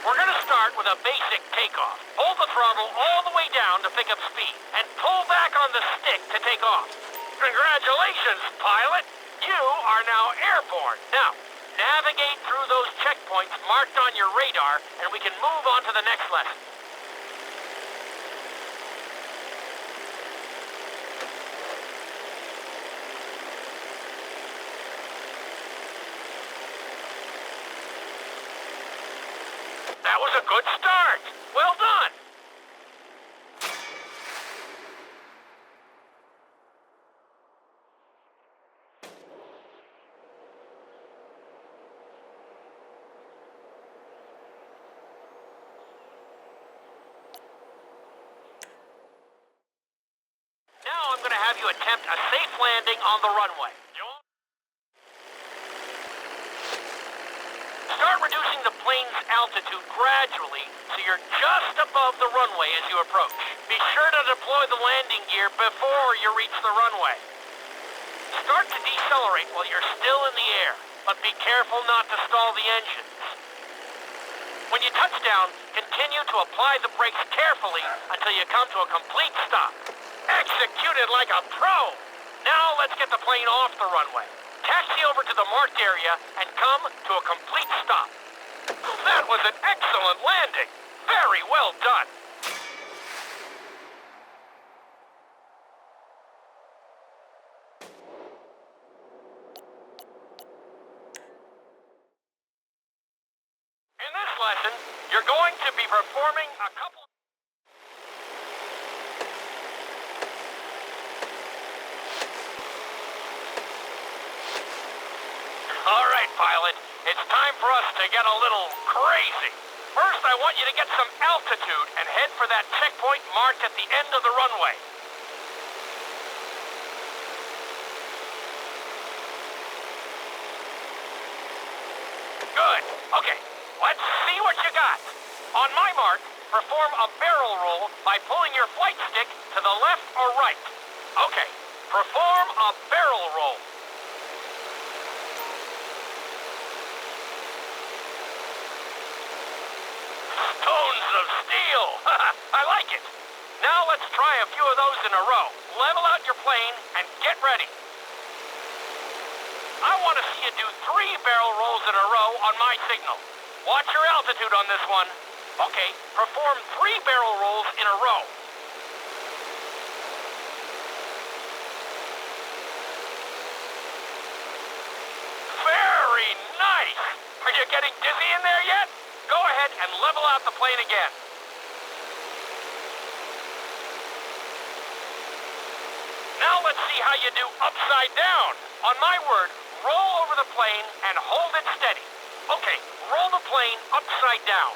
We're going to start with a basic takeoff. Hold the throttle all the way down to pick up speed, and pull back on the stick to take off. Congratulations, pilot! You are now airborne. Now, navigate through those checkpoints marked on your radar, and we can move on to the next lesson. That was a good start. Well done. Now I'm going to have you attempt a safe landing on the runway. Start reducing the plane's altitude gradually so you're just above the runway as you approach. Be sure to deploy the landing gear before you reach the runway. Start to decelerate while you're still in the air, but be careful not to stall the engines. When you touch down, continue to apply the brakes carefully until you come to a complete stop. Executed like a pro! Now let's get the plane off the runway. Taxi over to the marked area and come to a complete stop. That was an excellent landing. Very well done. In this lesson, you're going to be performing a couple... All right, pilot. It's time for us to get a little crazy. First, I want you to get some altitude and head for that checkpoint marked at the end of the runway. Good. Okay, let's see what you got. On my mark, perform a barrel roll by pulling your flight stick to the left or right. Okay, perform a barrel roll. Stones of steel! I like it. Now let's try a few of those in a row. Level out your plane and get ready. I want to see you do 3 barrel rolls in a row on my signal. Watch your altitude on this one. Okay, perform 3 barrel rolls in a row. Very nice! Are you getting dizzy in there yet? Go ahead and level out the plane again. Now let's see how you do upside down. On my word, roll over the plane and hold it steady. Okay, roll the plane upside down.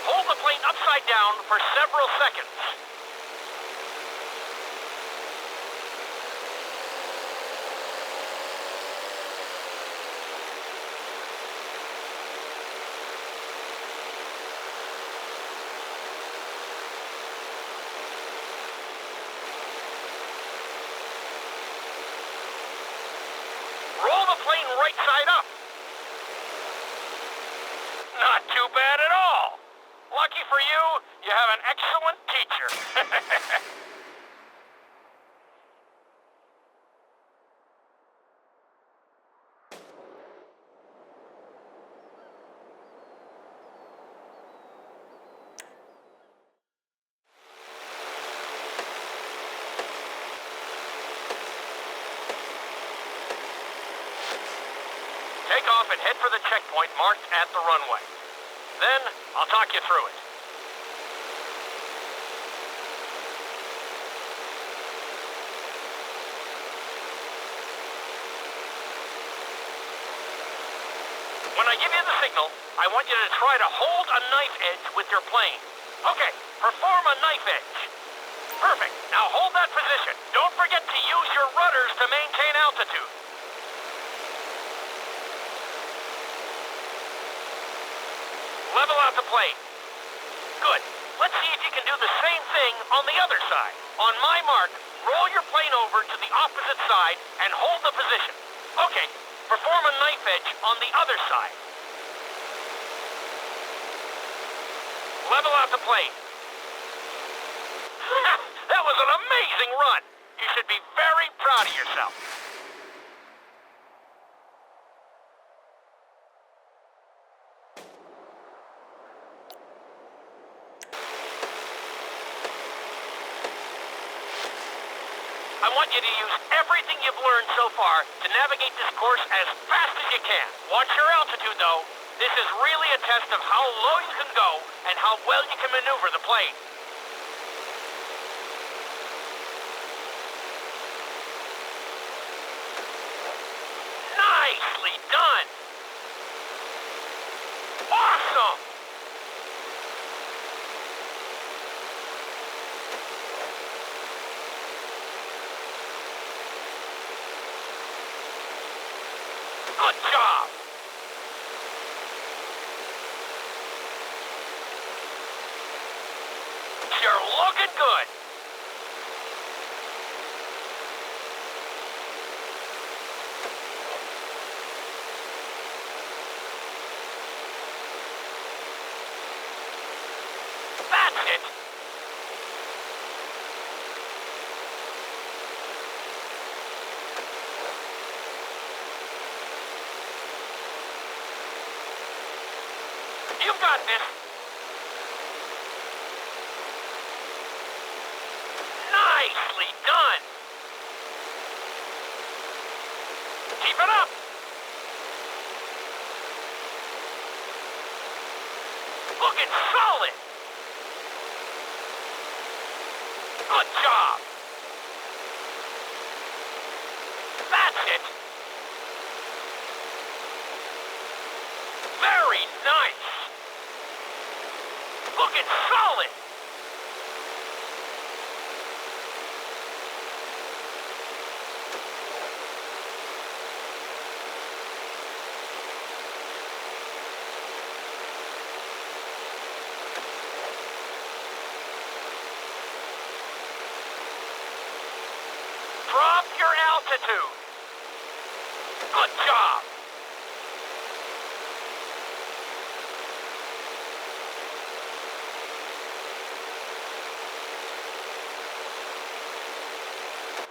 Hold the plane upside down for several seconds. Roll the plane right side up. Not too bad at all. Lucky for you, you have an excellent teacher. Take off and head for the checkpoint marked at the runway. Then, I'll talk you through it. When I give you the signal, I want you to try to hold a knife edge with your plane. Okay, perform a knife edge. Perfect. Now hold that position. Don't forget to use your rudders to maintain altitude. Level out the plane. Good. Let's see if you can do the same thing on the other side. On my mark, roll your plane over to the opposite side and hold the position. Okay, perform a knife edge on the other side. Level out the plane. That was an amazing run. You should be very proud of yourself. I want you to use everything you've learned so far to navigate this course as fast as you can. Watch your altitude, though. This is really a test of how low you can go and how well you can maneuver the plane. Nicely done! Awesome! Good job! You're looking good! That's it! You've got this! Nicely done! Keep it up! Looking solid! Good job! That's it! Very nice! Looking solid! Drop your altitude! Good job!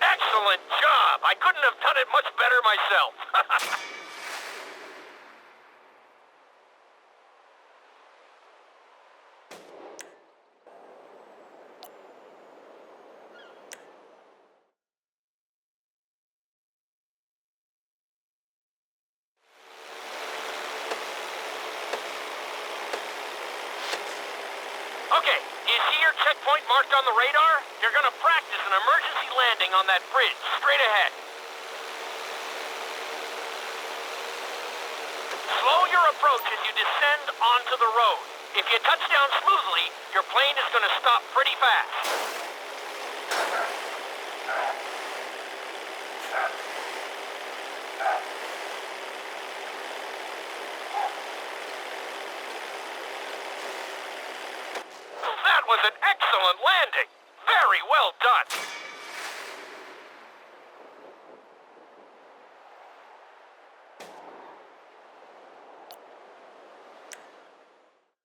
Excellent job! I couldn't have done it much better myself. Okay, do you see your checkpoint marked on the radar? You're gonna practice an emergency landing on that bridge, straight ahead. Slow your approach as you descend onto the road. If you touch down smoothly, your plane is gonna stop pretty fast. That was an excellent landing. Very well done.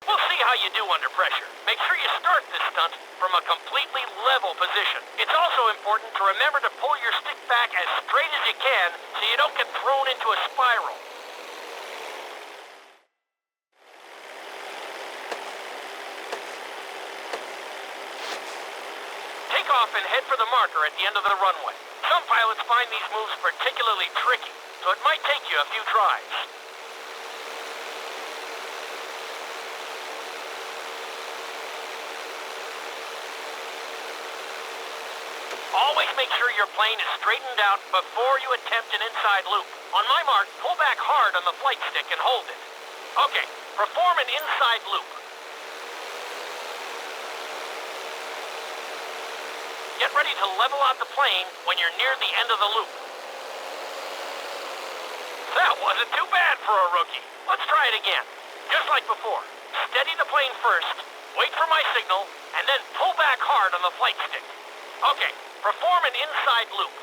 We'll see how you do under pressure. Make sure you start this stunt from a completely level position. It's also important to remember to pull your stick back as straight as you can so you don't get thrown into a spiral. Take off and head for the marker at the end of the runway. Some pilots find these moves particularly tricky, so it might take you a few tries. Always make sure your plane is straightened out before you attempt an inside loop. On my mark, pull back hard on the flight stick and hold it. Okay, perform an inside loop. Get ready to level out the plane when you're near the end of the loop. That wasn't too bad for a rookie. Let's try it again. Just like before. Steady the plane first, Wait for my signal, and then pull back hard on the flight stick. Okay, perform an inside loop.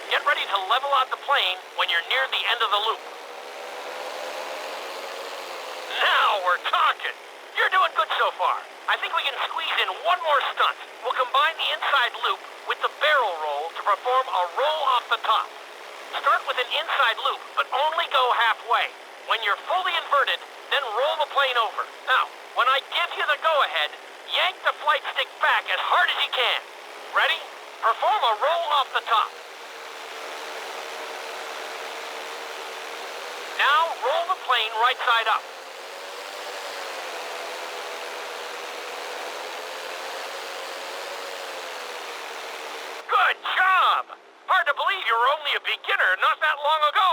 Get ready to level out the plane when you're near the end of the loop. Now we're talking. You're doing good so far. I think we can squeeze in one more stunt. We'll combine the inside loop with the barrel roll to perform a roll off the top. Start with an inside loop, but only go halfway. When you're fully inverted, then roll the plane over. Now, when I give you the go-ahead, yank the flight stick back as hard as you can. Ready? Perform a roll off the top. Now roll the plane right side up. Good job! Hard to believe you were only a beginner not that long ago.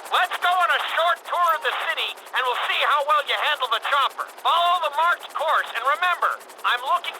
Let's go on a short tour of the city, and we'll see how well you handle the chopper. Follow the marked course, and remember, I'm looking